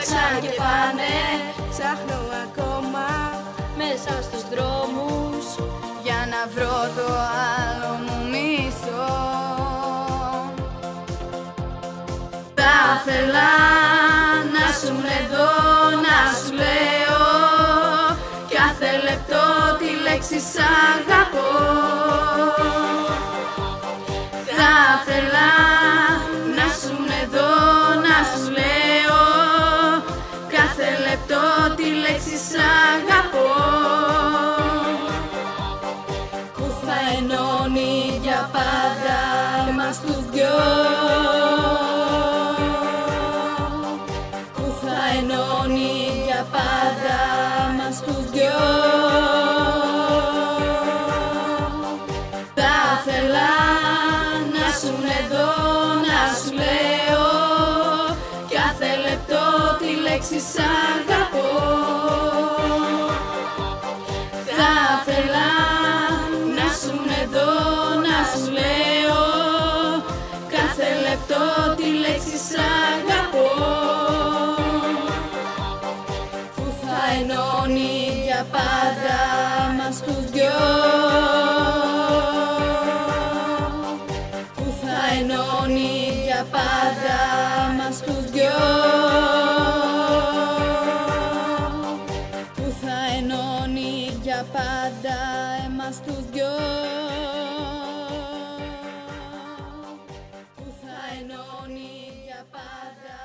έτρεξαν και πάνε. Ψάχνω ακόμα Μέσα στους δρόμους για να βρω το άλλο μου μισό. Θα ήθελα να σου εδώ, να σου λέω κάθε λεπτό τη λέξη σ' αγαπώ. Θα ήθελα να σου εδώ, να σου λέω κάθε λεπτό τη λέξη σ' αγαπώ. Που θα ενώνει για πάντα εμάς τους δυο. Που θα ενώνει για πάντα εμάς τους δυο. Θα ήθελα να σου εδώ, να σου λέω κάθε λεπτό τη λέξη σ' αγαπώ. Θα ήθελα να σου εδώ, να σου λέω κάθε λεπτό τη λέξη σ' αγαπώ. Που θα ενώνει για πάντα μας τους δυο. Που θα ενώνει για πάντα μας τους δυο. Που θα ενώνει για πάντα εμάς τους δυο. Που θα ενώνει για πάντα.